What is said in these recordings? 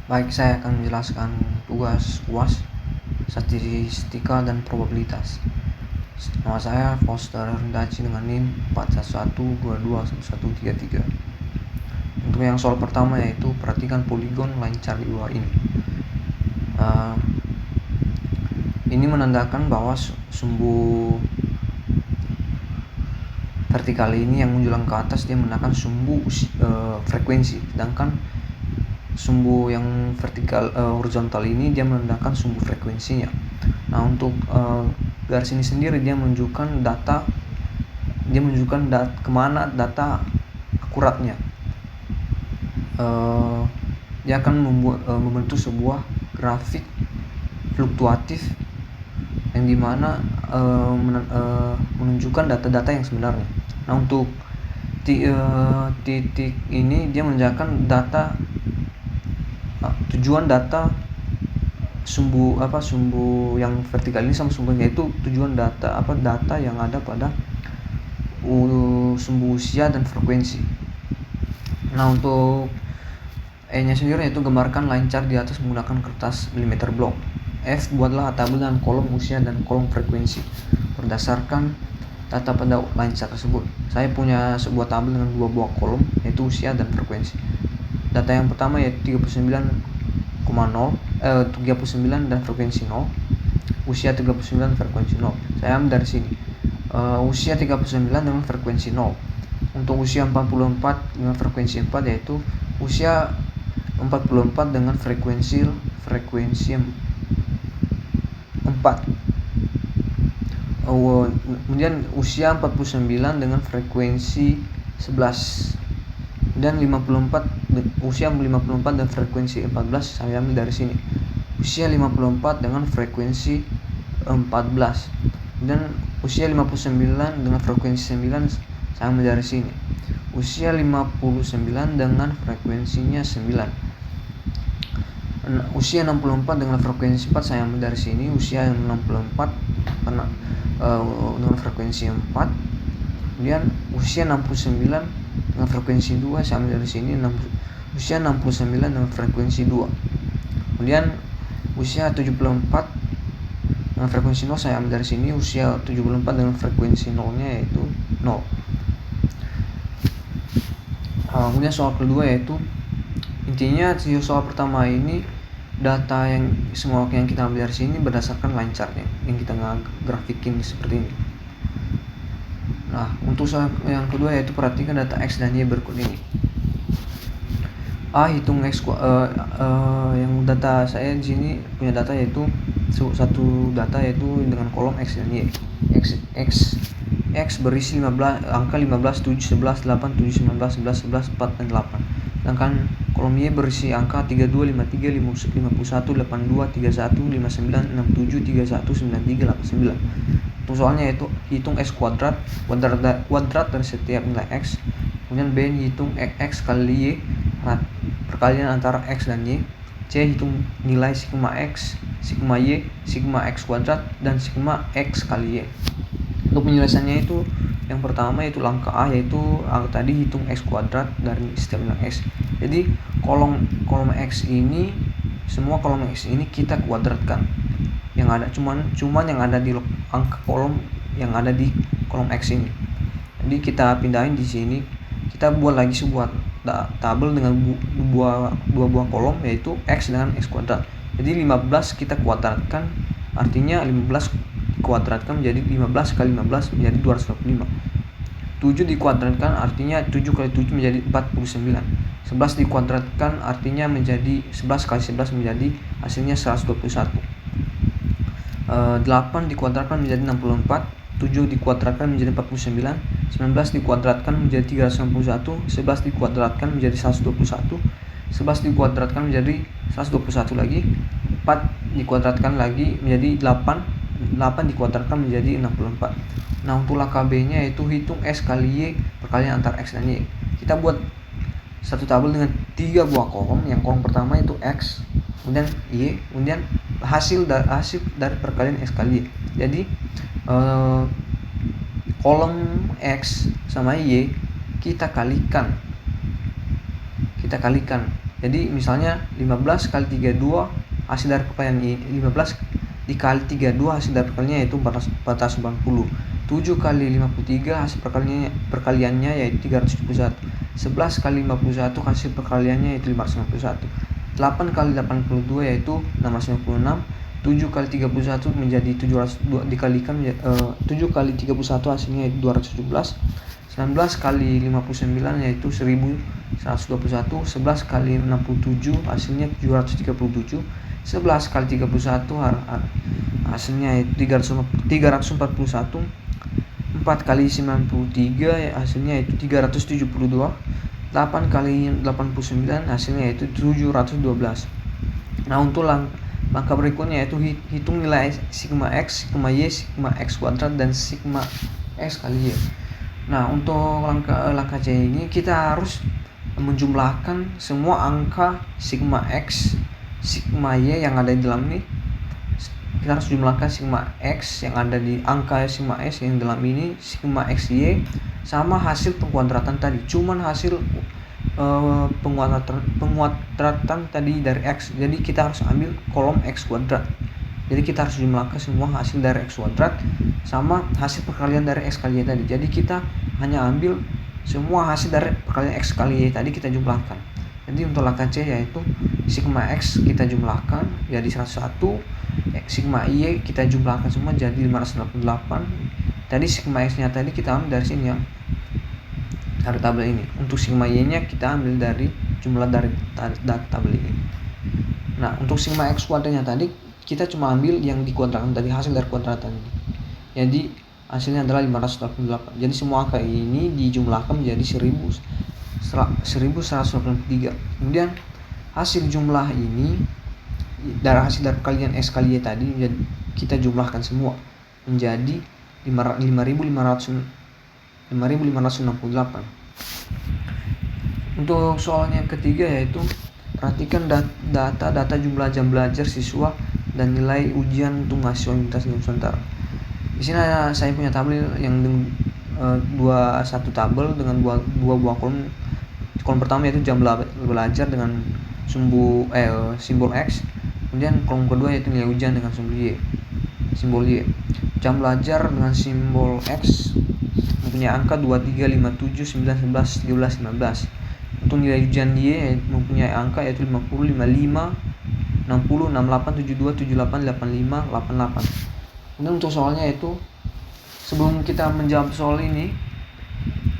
Baik, saya akan menjelaskan tugas UAS, statistika dan probabilitas. Nama saya Foster Rendaci dengan NIM 411221133. Untuk yang soal pertama yaitu perhatikan poligon lancar di bawah ini. Ini menandakan bahwa sumbu vertikal ini yang menjulang ke atas dia menandakan sumbu frekuensi, sedangkan sumbu yang vertikal horizontal ini dia menandakan sumbu frekuensinya. Nah, untuk garis ini sendiri dia menunjukkan kemana data akuratnya. Dia akan membentuk sebuah grafik fluktuatif yang dimana menunjukkan data-data yang sebenarnya. Nah, untuk titik ini dia menunjukkan data tujuan data sumbu yang vertikal ini sama sumbunya, itu tujuan data yang ada pada sumbu usia dan frekuensi. Nah, untuk E-nya sendiri yaitu gambarkan line chart di atas menggunakan kertas milimeter blok. F, buatlah tabel dengan kolom usia dan kolom frekuensi berdasarkan data pada line chart tersebut. Saya punya sebuah tabel dengan dua buah kolom yaitu usia dan frekuensi. Data yang pertama yaitu 39 dan frekuensi 0, usia 39 dan frekuensi 0. Saya ambil dari sini. Usia 39 dengan frekuensi 0. Untuk usia 44 dengan frekuensi 4 yaitu usia 44 dengan frekuensi 4. Kemudian usia 49 dengan frekuensi 11. Dan usia 54 dan frekuensi 14 saya ambil dari sini. Usia 54 dengan frekuensi 14. Dan usia 59 dengan frekuensi 9 saya ambil dari sini. Usia 59 dengan frekuensinya 9. Usia 64 dengan frekuensi 4 saya ambil dari sini. Usia 64 dengan frekuensi 4. Kemudian usia 69 dengan frekuensi 2 saya ambil dari sini. Usia 69 dengan frekuensi 2. Kemudian usia 74 dengan frekuensi 0 saya ambil dari sini. Usia 74 dengan frekuensi 0 nya yaitu 0. Kemudian soal kedua yaitu intinya soal pertama ini data yang semua yang kita ambil dari sini berdasarkan line chart yang kita grafikin seperti ini. Nah, untuk soal yang kedua yaitu perhatikan data X dan Y berikut ini. A, hitung X yang data saya di sini punya data yaitu satu data yaitu dengan kolom X dan Y. X berisi angka 15, 7, 11, 8, 7, 19, 11, 11, 4, dan 8. Sedangkan kolom Y berisi angka 32, 53, 51, 82, 31, 59, 67, 31, 93, 89. Untuk soalnya yaitu hitung X kuadrat dari setiap nilai X. Kemudian B, hitung X kali Y, perkalian antara X dan Y. C, hitung nilai sigma X, sigma Y, sigma X kuadrat, dan sigma X kali Y. Untuk penyelesaiannya itu yang pertama yaitu langkah A, yaitu tadi hitung X kuadrat dari setiap nilai X. Jadi kolom X ini, semua kolom X ini kita kuadratkan. Yang ada cuman yang ada di angka kolom yang ada di kolom X ini. Jadi kita pindahin di sini, kita buat lagi sebuah tabel dengan dua buah kolom yaitu X dengan X kuadrat. Jadi 15 kita kuadratkan, artinya 15 dikuadratkan menjadi 15 kali 15 menjadi 225. 7 dikuadratkan artinya 7 kali 7 menjadi 49. 11 dikuadratkan artinya menjadi 11 kali 11 menjadi hasilnya 121. 8 dikuadratkan menjadi 64, 7 dikuadratkan menjadi 49, 19 dikuadratkan menjadi 361, 11 dikuadratkan menjadi 121, 11 dikuadratkan menjadi 121 lagi, 4 dikuadratkan lagi menjadi 8, 8 dikuadratkan menjadi 64. Nah, untuk langkah B-nya yaitu hitung X kali Y perkalian antara X dan Y. Kita buat satu tabel dengan 3 buah kolom. Yang kolom pertama itu X, kemudian Y, kemudian hasil dari perkalian X kali Y. Jadi kolom X sama Y kita kalikan Jadi misalnya 15 kali 32 hasil dari perkalian ini, 15 dikali 32 hasil dari perkaliannya yaitu 480. 7 kali 53 hasil perkaliannya yaitu 371. 11 kali 51 hasil perkaliannya yaitu 551. 8 kali 82 yaitu 656. 7 kali 31 menjadi 702 dikalikan 7 kali 31 hasilnya yaitu 217. 19 kali 59 yaitu 1121. 11 kali 67 hasilnya 737. 11 kali 31 hasilnya yaitu 341. 4 kali 93 hasilnya yaitu 372. 8 kali 89 hasilnya yaitu 712. Nah, untuk langkah berikutnya yaitu hitung nilai sigma x, sigma y, sigma x kuadrat, dan sigma x kali y. Nah, untuk langkah C ini kita harus menjumlahkan semua angka sigma x, sigma y yang ada di dalam ini. Kita harus jumlahkan sigma x yang ada di angka sigma x yang dalam ini, sigma x y, sama hasil pengkuadratan tadi. Cuman hasil penguadratan tadi dari x. Jadi kita harus ambil kolom x kuadrat. Jadi kita harus jumlahkan semua hasil dari x kuadrat sama hasil perkalian dari x kali y tadi. Jadi kita hanya ambil semua hasil dari perkalian x kali y tadi kita jumlahkan. Jadi untuk langkah C yaitu sigma x kita jumlahkan jadi 101, sigma y kita jumlahkan semua jadi 588. Tadi sigma x nya tadi kita ambil dari sini ya, dari tabel ini. Untuk sigma y nya kita ambil dari jumlah dari tabel ini. Nah, untuk sigma x kuadratnya tadi kita cuma ambil yang dikuadratkan tadi, hasil dari kuadratan ini. Jadi hasilnya adalah 588. Jadi semua angka ini dijumlahkan menjadi 1183. Kemudian hasil jumlah ini dari hasil dari perkalian x kali y tadi kita jumlahkan semua menjadi 5.568. Untuk soal yang ketiga yaitu perhatikan data jumlah jam belajar siswa dan nilai ujian untuk mahasiswa universitas Nusantara. Di sini saya punya tabel yang satu tabel dengan dua buah kolom. Kolom pertama yaitu jam belajar dengan simbol X. Kemudian kolom kedua yaitu nilai ujian dengan simbol Y. Jam belajar dengan simbol X mempunyai angka 2, 3, 5, 7, 9, 11, 13, 15. Untuk nilai ujian Y mempunyai angka yaitu 50, 55, 60, 68, 72, 78, 85, 88. Kemudian untuk soalnya itu, sebelum kita menjawab soal ini,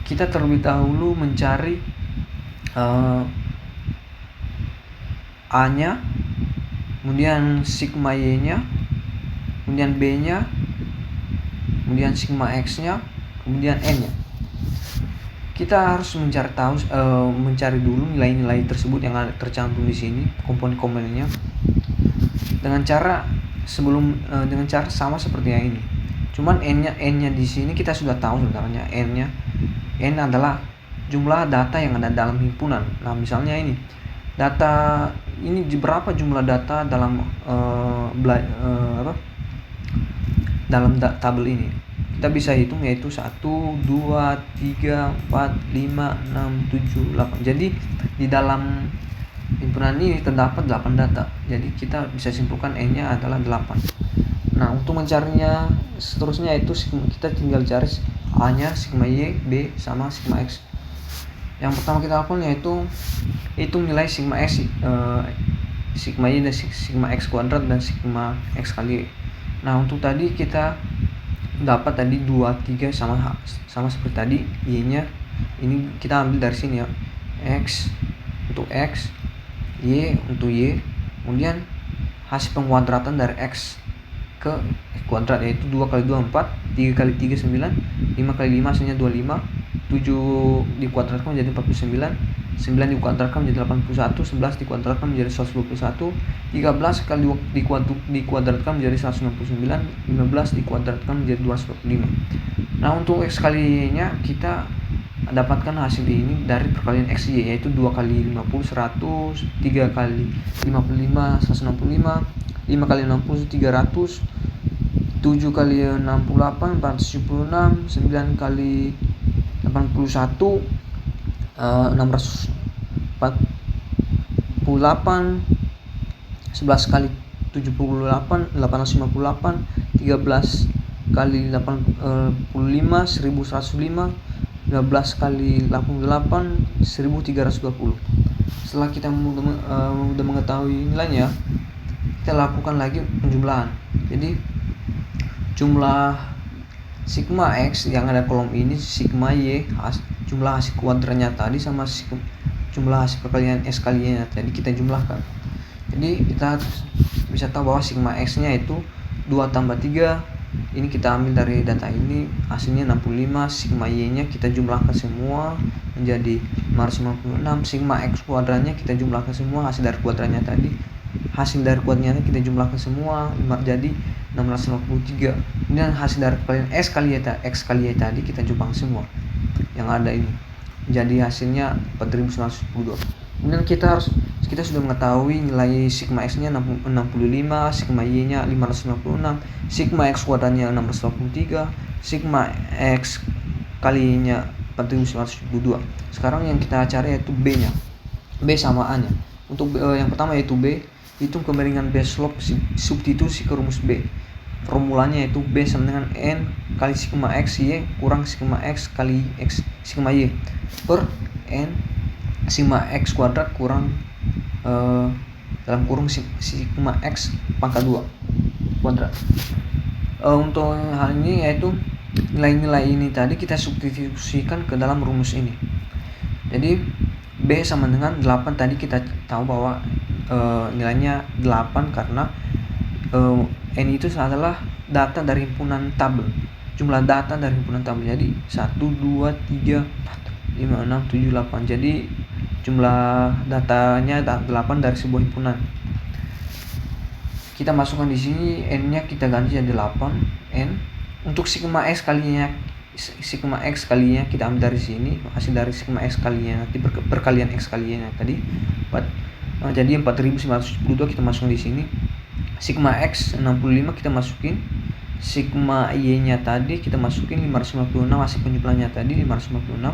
kita terlebih dahulu mencari A-nya, kemudian sigma Y-nya, kemudian B-nya, kemudian sigma X-nya, kemudian N-nya. Kita harus mencari dulu nilai-nilai tersebut yang ada tercantum di sini, komponen-komponennya, dengan cara sama seperti yang ini. Cuman N-nya di sini kita sudah tahu sebenarnya. N adalah jumlah data yang ada dalam himpunan. Nah, misalnya ini data ini berapa jumlah data dalam tabel ini. Kita bisa hitung yaitu 1, 2, 3, 4, 5, 6, 7, 8. Jadi di dalam himpunan ini terdapat 8 data. Jadi kita bisa simpulkan N-nya adalah 8. Nah, untuk mencarinya seterusnya itu kita tinggal cari A-nya, sigma Y, B, sama sigma X. Yang pertama kita lakukan yaitu hitung nilai sigma X, sigma Y dan sigma X kuadrat dan sigma X kali Y. Nah, untuk tadi kita dapat tadi 2, 3 sama seperti tadi. Y-nya ini kita ambil dari sini ya, X untuk X, Y untuk Y. Kemudian hasil pengkuadratan dari X ke kuadrat yaitu 2 kali 2 4, 3 kali 3 9, 5 kali 5 hasilnya 25, 7 dikuadratkan menjadi 49, 9 dikuadratkan menjadi 81, 11 dikuadratkan menjadi 121, 13 kali dikuadratkan menjadi 169, 15 dikuadratkan menjadi 245. Nah, untuk X kali nya kita dapatkan hasil ini dari perkalian XY yaitu 2 kali 50 100, 3 kali 55 165, 5 kali 60 300, 7 kali 68 476, 9 kali 81 604, 68, 11 kali 78, 858, 13 kali 85, 1105, 15 kali 88, 1320. Setelah kita udah mengetahui nilainya, kita lakukan lagi penjumlahan. Jadi jumlah sigma X yang ada kolom ini, sigma Y, jumlah hasil kuadratnya tadi sama jumlah hasil perkalian S kalinya tadi kita jumlahkan. Jadi kita bisa tahu bahwa sigma X nya itu 2 tambah 3, ini kita ambil dari data ini, hasilnya 65. Sigma Y nya kita jumlahkan semua menjadi 556. Sigma X kuadratnya kita jumlahkan semua, hasil dari kuadratnya tadi, hasil dari kuadratnya kita jumlahkan semua jadi 653. Kemudian hasil dari perkalian S kali Y tadi kita jumlahkan semua yang ada ini, jadi hasilnya 4922. Kemudian kita sudah mengetahui nilai sigma X nya 65, sigma Y nya 556, sigma X kuadratnya 683, sigma X kalinya 4922. Sekarang yang kita cari yaitu B nya, B samaannya. Untuk yang pertama yaitu B, hitung kemiringan B slope substitusi ke rumus B. Formulanya yaitu B sama dengan N kali sigma X Y kurang sigma X kali X sigma Y per N sigma X kuadrat kurang dalam kurung sigma X pangkat 2 kuadrat. Untuk hal ini yaitu nilai-nilai ini tadi kita substitusikan ke dalam rumus ini. Jadi B sama dengan 8, tadi kita tahu bahwa nilainya 8 karena N itu adalah data dari himpunan tabel, jumlah data dari himpunan tabel. Jadi 1, 2, 3, 4, 5, 6, 7, 8. Jadi jumlah datanya 8 dari sebuah himpunan. Kita masukkan di sini, N-nya kita ganti jadi 8 N. Untuk sigma X kalinya kita ambil dari sini, hasil dari sigma X kalinya nanti perkalian X kalinya tadi jadi 4922 kita masukkan di sini. Sigma X 65 kita masukin, sigma Y nya tadi kita masukin 556, hasil penjumlahannya tadi 556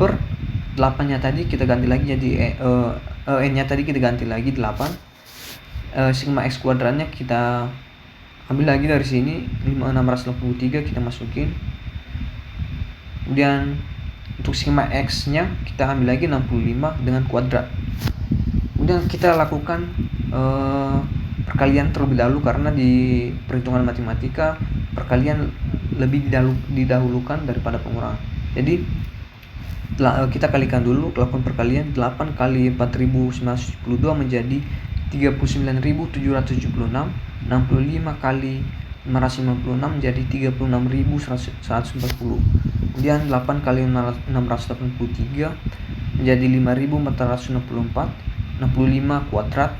per 8 nya tadi kita ganti lagi jadi N nya tadi kita ganti lagi 8. Sigma X kuadratnya kita ambil lagi dari sini 683 kita masukin. Kemudian untuk sigma X nya kita ambil lagi 65 dengan kuadrat. Kemudian kita lakukan perkalian terlebih dahulu karena di perhitungan matematika perkalian lebih didahulukan daripada pengurangan. Jadi kita kalikan dulu, lakukan perkalian. 8 kali 4972 menjadi 39.776. 65 kali 556 menjadi 36.140. Kemudian 8 kali 683 menjadi 5.464. 65 kuadrat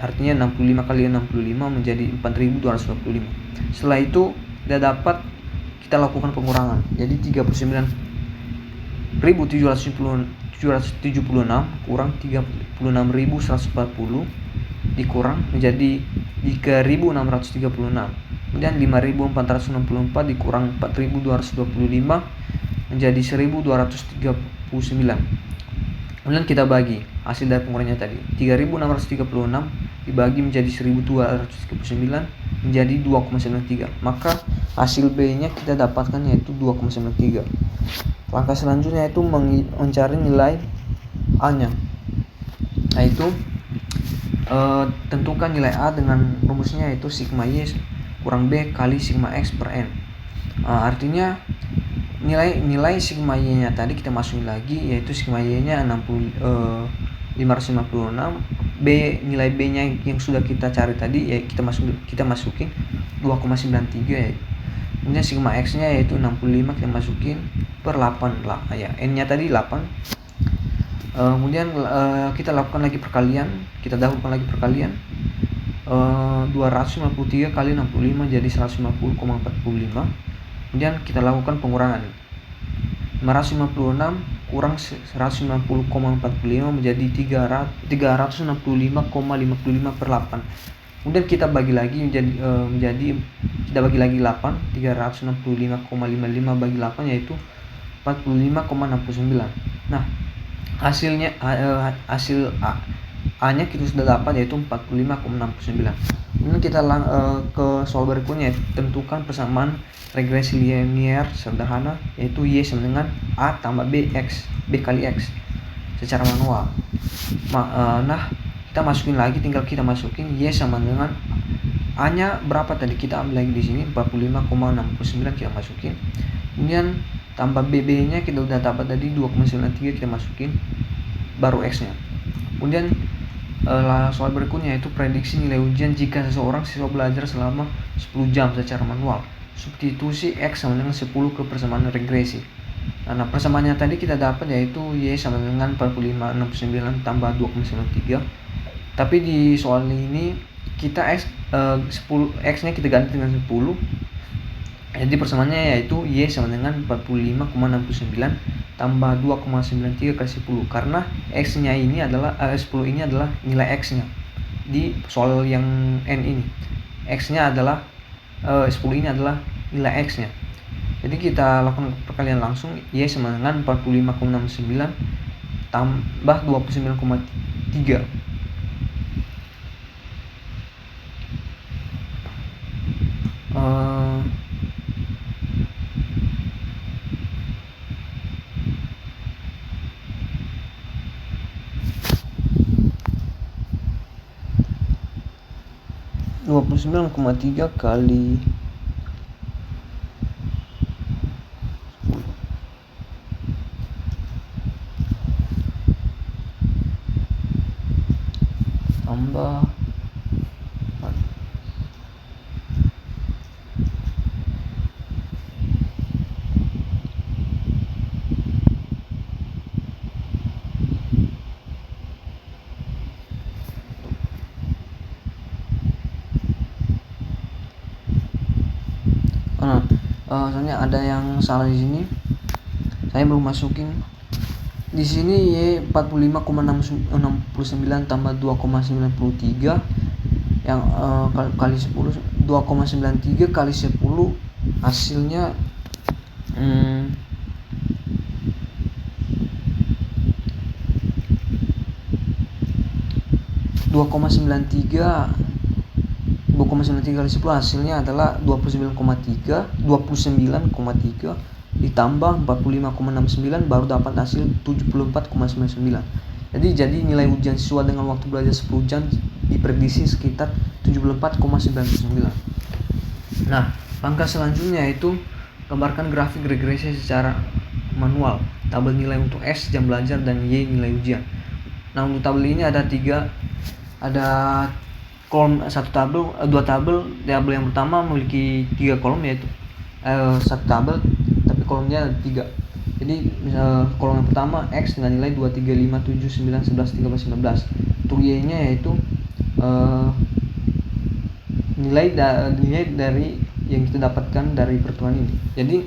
artinya 65 kali 65 menjadi 4.225. Setelah itu kita lakukan pengurangan. Jadi 39.776 kurang 36.140 dikurang menjadi 3.636. Kemudian 5.464 dikurang 4.225 menjadi 1.239. Kemudian kita bagi hasil dari pengurangannya tadi, 3.636 dibagi menjadi 1.239 menjadi 2,93. Maka hasil B-nya kita dapatkan yaitu 2,93. Langkah selanjutnya yaitu mencari nilai A-nya. Yaitu tentukan nilai A dengan rumusnya yaitu sigma Y kurang B kali sigma X per N. Artinya nilai sigma Y-nya tadi kita masukin lagi, yaitu sigma Y-nya 556. Nilai B-nya yang sudah kita cari tadi ya kita masukin 2,93 ya. Kemudian sigma X-nya yaitu 65 kita masukin per 8 lah ya. N-nya tadi 8. Kemudian kita lakukan lagi perkalian, kita dahulukan lagi perkalian. 253 kali 65 jadi 150,45. Kemudian kita lakukan pengurangan. 556 kurang 190,45 menjadi 365,55 per 8. Kemudian kita bagi lagi kita bagi lagi 8. 365,55 bagi 8 yaitu 45,69. Nah, hasil A A nya kita sudah dapat yaitu 45,69. Kemudian kita ke soal berikutnya, tentukan persamaan regresi linear sederhana yaitu Y sama dengan A tambah B kali X secara manual. Nah, kita masukin lagi, tinggal kita masukin Y sama dengan A nya berapa tadi, kita ambil lagi di sini 45,69 kita masukin. Kemudian tambah BB nya kita udah dapat tadi 2,93 kita masukin, baru X nya. Kemudian soal berikutnya yaitu prediksi nilai ujian jika seseorang siswa belajar selama 10 jam secara manual. Substitusi X sama dengan 10 ke persamaan regresi. Nah, persamaannya tadi kita dapat yaitu Y sama dengan 45,69 tambah 2,93. Tapi di soal ini kita X nya kita ganti dengan 10. Jadi persamaannya yaitu Y sama dengan 45,69 tambah 2,93 kali 10, karena X nya ini adalah 10 ini adalah nilai X nya di soal yang N ini. X nya adalah 10 ini adalah nilai X nya. Jadi kita lakukan perkalian langsung, Y sama dengan 45,69 tambah 29,3. 29,3 kali 10 tambah 4. Soalnya ada yang salah di sini, saya belum masukin di sini. Y 45,69 tambah 2,93 yang kali 10, 2,93 kali 10 hasilnya 2,93 kali 10 hasilnya adalah 29,3 ditambah 45,69 baru dapat hasil 74,99. Jadi nilai ujian siswa dengan waktu belajar 10 jam diprediksi sekitar 74,99. Nah, langkah selanjutnya yaitu gambarkan grafik regresi secara manual. Tabel nilai untuk S jam belajar dan Y nilai ujian. Nah, untuk tabel ini ada kolom dua tabel. Tabel yang pertama memiliki 3 kolom yaitu satu tabel tapi kolomnya ada 3. Jadi kolom yang pertama X dengan nilai 2, 3, 5, 7, 9, 11, 13, 15. Untuk Y nya yaitu nilai dari yang kita dapatkan dari pertemuan ini. Jadi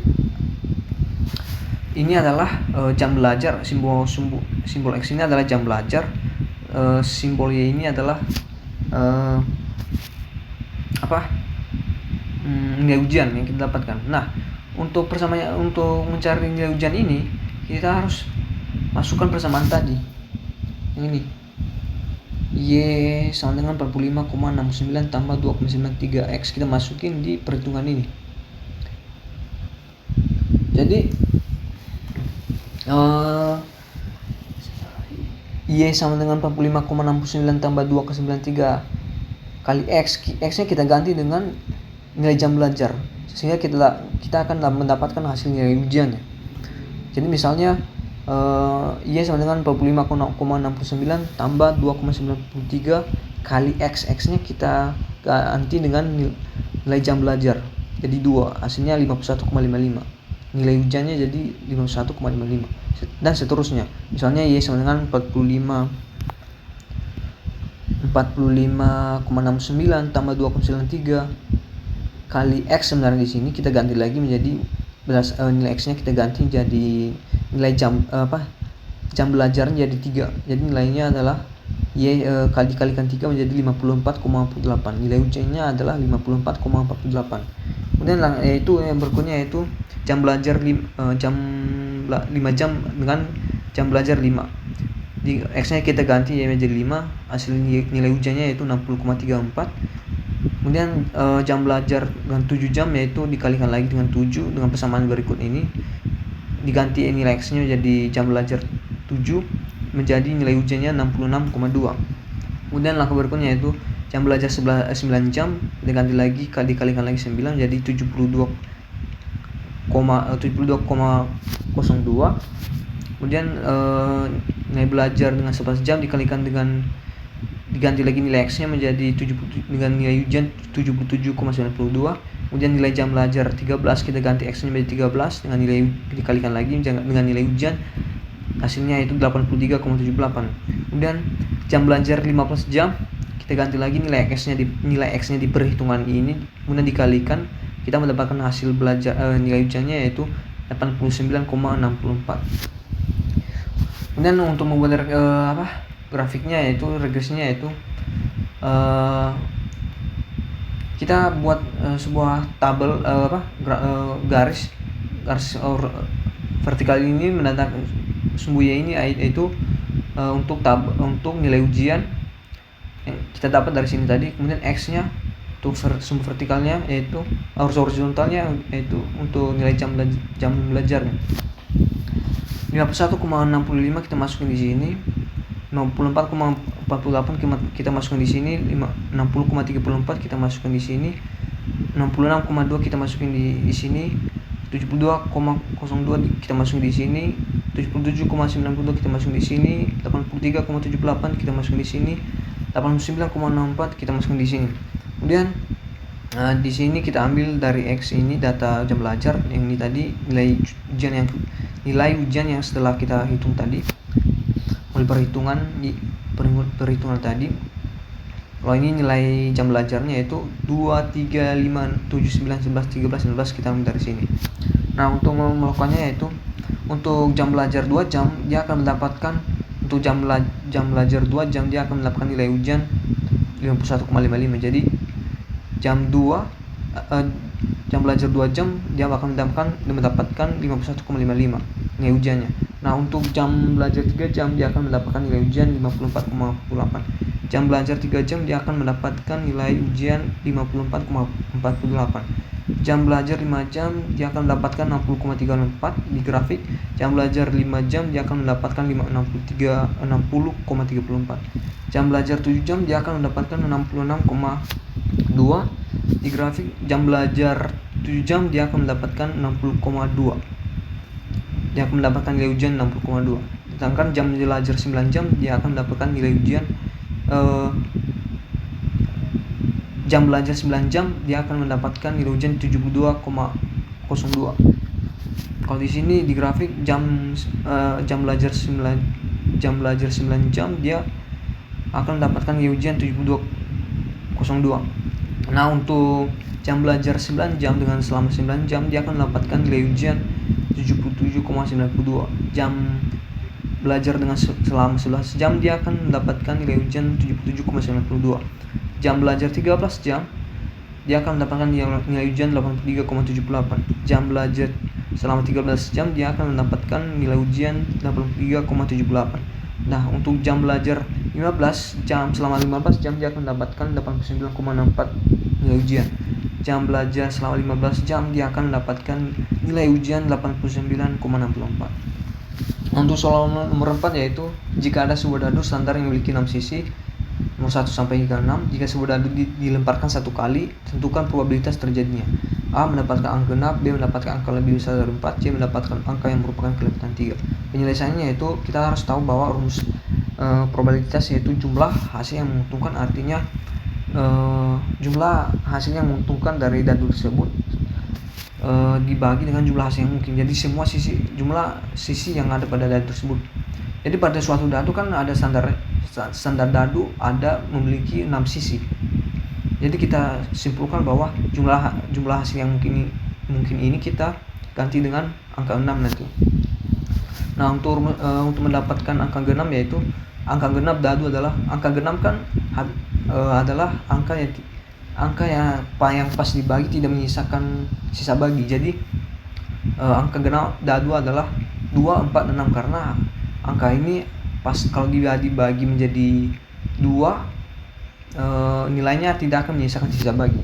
ini adalah jam belajar, simbol X ini adalah jam belajar, simbol Y ini adalah nilai ujian yang kita dapatkan. Nah, untuk mencari nilai ujian ini kita harus masukkan persamaan tadi yang ini, Y sama dengan 45,69 tambah 2,93 X kita masukin di perhitungan ini. Jadi Y sama dengan 45,69 tambah 2,93 kali X nya kita ganti dengan nilai jam belajar, sehingga kita akan mendapatkan hasil nilai ujiannya. Jadi misalnya Y sama dengan 45,69 tambah 2,93 kali X nya kita ganti dengan nilai jam belajar, jadi 2, hasilnya 51,55. Nilai ujiannya jadi 51,55 dan seterusnya. Misalnya Y sama dengan 45,69 tambah 2,93 kali X. Sebenarnya di sini kita ganti lagi menjadi nilai X nya kita ganti jadi nilai jam belajarnya jadi 3. Jadi nilainya adalah Y kalikan 3 menjadi 54,48. Nilai ujiannya adalah 54,48. Kemudian yaitu yang berikutnya yaitu jam belajar 5 jam dengan jam belajar 5. X nya kita ganti menjadi 5, hasil nilai ujiannya yaitu 60,34. Kemudian jam belajar dengan 7 jam yaitu dikalikan lagi dengan 7 dengan persamaan berikut ini, diganti nilai X nya jadi jam belajar 7 menjadi nilai ujiannya 66,2. Kemudian langkah berikutnya yaitu jam belajar 9 jam diganti lagi dikalikan lagi 9 jadi 72,02. Kemudian nilai belajar dengan 11 jam dikalikan dengan diganti lagi nilai X nya menjadi 70 dengan nilai ujian 77,92. Kemudian nilai jam belajar 13 kita ganti X nya menjadi 13 dengan nilai dikalikan lagi dengan nilai ujian, hasilnya itu 83,78. Kemudian jam belajar 15 jam kita ganti lagi nilai X nya di perhitungan ini, kemudian dikalikan kita mendapatkan hasil belajar nilai ujiannya yaitu 89,64. Kemudian untuk membuat grafiknya yaitu regresinya yaitu kita buat sebuah tabel garis vertikal ini menandakan sumbunya ini yaitu untuk nilai ujian yang kita dapat dari sini tadi. Kemudian X nya untuk sumbu vertikalnya yaitu horizontalnya yaitu untuk nilai jam belajarnya 51,65 kita masukin di sini, 64,48 kita masukkan di sini, 60,34 kita masukkan di sini, 66,2 kita masukin di sini, 72,02 kita masukin di sini, 77,92 kita masukin di sini, 83,78 kita masukin di sini, 89,64 kita masukin di sini. Kemudian di sini kita ambil dari X ini data jam belajar yang ini tadi, nilai ujian yang setelah kita hitung tadi oleh perhitungan tadi. Kalau ini nilai jam belajarnya yaitu 2, 3, 5, 7, 9, 11, 13, 16 kita ambil dari sini. Nah, untuk melakukannya yaitu untuk jam belajar 2 jam dia akan mendapatkan, untuk jam belajar 2 jam dia akan mendapatkan nilai ujian 51,55. Jadi jam belajar 2 jam dia akan mendapatkan 51,55 nilai ujiannya. Nah, untuk jam belajar 3 jam dia akan mendapatkan nilai ujian 54,48. Jam belajar 3 jam dia akan mendapatkan nilai ujian 54,48. Jam belajar 5 jam dia akan mendapatkan 60,34 di grafik. Jam belajar 5 jam dia akan mendapatkan 60,34. Jam belajar 7 jam dia akan mendapatkan 66,2 di grafik. Jam belajar 7 jam dia akan mendapatkan 60,2. Dia akan mendapatkan nilai ujian 60,2. Sedangkan jam belajar 9 jam dia akan mendapatkan nilai ujian jam belajar 9 jam dia akan mendapatkan nilai ujian 72,02. Kalau di sini di grafik jam belajar 9 jam dia akan mendapatkan nilai ujian 72,02. Nah, untuk jam belajar 9 jam dengan selama 9 jam dia akan mendapatkan nilai ujian 77,92. Jam belajar dengan selama 11 jam dia akan mendapatkan nilai ujian 77,92. Jam belajar 13 jam dia akan mendapatkan nilai ujian 83,78. Jam belajar selama 13 jam dia akan mendapatkan nilai ujian 83,78. Nah, untuk jam belajar 15 jam selama 15 jam dia akan mendapatkan 89,64 nilai ujian. Jam belajar selama 15 jam dia akan mendapatkan nilai ujian 89,64. Untuk soal nomor 4 yaitu jika ada sebuah dadu standar yang memiliki 6 sisi nomor 1 sampai hingga 6, jika sebuah dadu dilemparkan satu kali, tentukan probabilitas terjadinya. A mendapatkan angka genap, B mendapatkan angka lebih besar dari 4, C mendapatkan angka yang merupakan kelebihan 3. Penyelesaiannya yaitu kita harus tahu bahwa rumus probabilitas yaitu jumlah hasil yang menguntungkan, artinya jumlah hasil yang menguntungkan dari dadu tersebut dibagi dengan jumlah hasil yang mungkin. Jadi semua jumlah sisi yang ada pada dadu tersebut. Jadi pada suatu dadu kan ada standar dadu ada memiliki 6 sisi. Jadi kita simpulkan bahwa jumlah hasil yang mungkin ini kita ganti dengan angka 6 nanti. Nah, untuk mendapatkan angka genap yaitu angka genap dadu adalah angka genap kan adalah angka yang pas dibagi tidak menyisakan sisa bagi. Jadi angka genap dadu adalah 2, 4, 6 karena angka ini pas kalau dibagi menjadi 2, nilainya tidak akan menyisakan sisa bagi.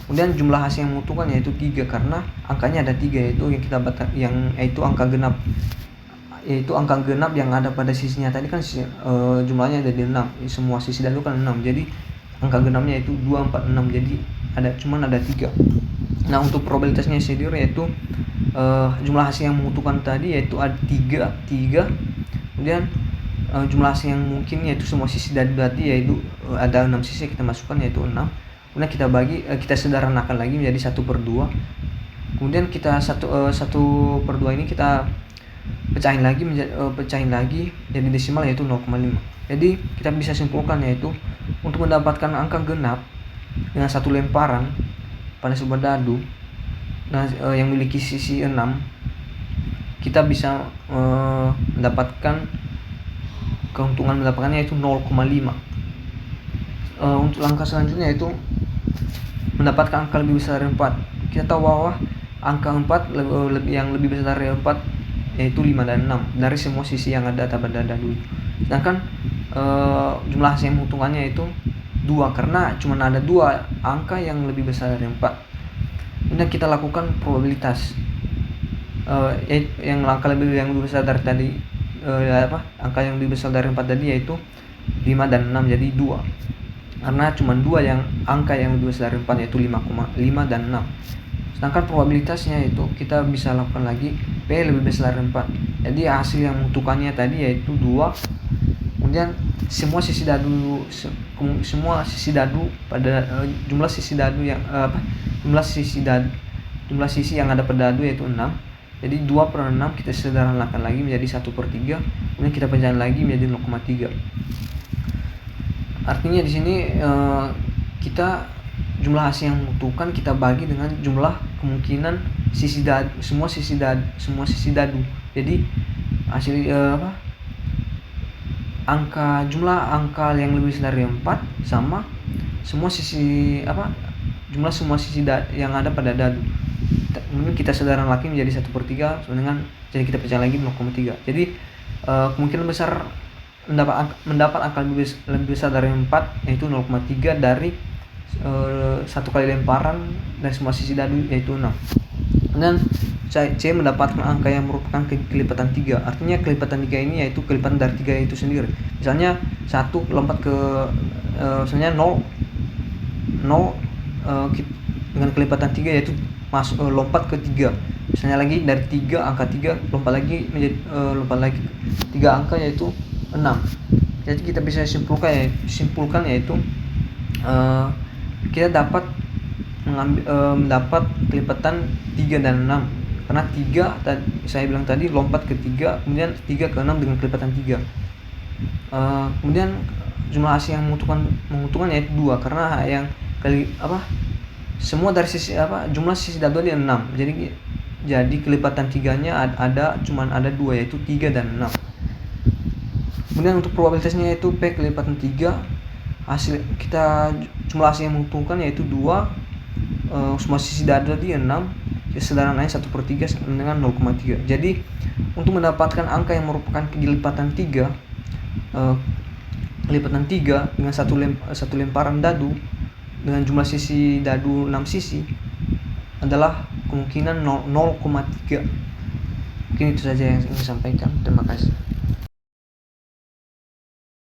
Kemudian jumlah hasil yang menguntungkan yaitu 3 karena angkanya ada 3, yaitu yaitu angka genap. Yaitu angka genap yang ada pada sisinya tadi kan jumlahnya ada di 6. Semua sisi dadu kan 6. Jadi angka genapnya itu 2, 4, 6. Jadi cuman ada 3. Nah, untuk probabilitasnya sendiri yaitu jumlah hasil yang menguntungkan tadi yaitu ada 3. Kemudian jumlah hasil yang mungkin yaitu semua sisi dadu tadi yaitu ada 6 sisi kita masukkan yaitu 6. Kemudian kita kita sederhanakan lagi menjadi 1/2. Kemudian kita 1/2 ini kita pecahin lagi jadi desimal yaitu 0,5. Jadi kita bisa simpulkan yaitu untuk mendapatkan angka genap dengan satu lemparan pada sebuah dadu yang memiliki sisi 6, kita bisa mendapatkannya yaitu 0,5. Untuk langkah selanjutnya yaitu mendapatkan angka lebih besar dari 4. Kita tahu bahwa angka 4 yang lebih besar dari 4 yaitu 5 dan 6 dari semua sisi yang ada pada dadu. Sedangkan jumlah hasil yang menguntungkannya itu 2 karena cuma ada 2 angka yang lebih besar dari 4. Kemudian kita lakukan probabilitas yang angka yang lebih besar dari tadi angka yang lebih besar dari 4 tadi yaitu 5 dan 6, jadi 2 karena cuma 2 angka yang lebih besar dari 4 yaitu 5,5 dan 6. Sedangkan probabilitasnya itu kita bisa lakukan lagi P lebih besar dari 4. Jadi hasil yang menentukannya tadi yaitu 2. Kemudian semua sisi dadu pada jumlah sisi yang ada pada dadu yaitu 6. Jadi 2/6 kita sederhanakan lagi menjadi 1/3. Kemudian kita pecahin lagi menjadi 0,3. Artinya di sini kita jumlah hasil yang menentukan kita bagi dengan jumlah kemungkinan semua sisi dadu. Jadi hasil jumlah angka yang lebih besar dari 4 sama semua sisi jumlah semua sisi yang ada pada dadu. Kemudian kita sederhanakan lagi menjadi 1/3 jadi kita pecah lagi 0,3. Jadi kemungkinan besar mendapat angka lebih besar dari 4 yaitu 0,3 dari 1 kali lemparan dari semua sisi dadu yaitu 6. Dan C mendapatkan angka yang merupakan kelipatan 3. Artinya kelipatan 3 ini yaitu kelipatan dari 3 itu sendiri. Misalnya 1 lompat ke misalnya 0 dengan kelipatan 3 yaitu lompat ke 3. Misalnya lagi dari 3 angka 3 lompat lagi 3 angka yaitu 6. Jadi kita bisa simpulkan yaitu kita dapat mendapat kelipatan 3 dan 6 karena 3 saya bilang tadi lompat ke 3, kemudian 3 ke 6 dengan kelipatan 3. Kemudian jumlah hasil yang menguntungkan yaitu 2 karena semua dari sisi jumlah sisi dadu ada 6. Jadi kelipatan 3-nya cuman ada 2 yaitu 3 dan 6. Kemudian untuk probabilitasnya yaitu P kelipatan 3. Jumlah hasil yang menguntungkan yaitu 2, semua sisi dadu tadi 6, sederhananya 1/3 dengan 0,3. Jadi untuk mendapatkan angka yang merupakan kelipatan 3 dengan satu lemparan dadu dengan jumlah sisi dadu 6 sisi adalah kemungkinan 0,3. Mungkin itu saja yang ingin saya sampaikan. Terima kasih.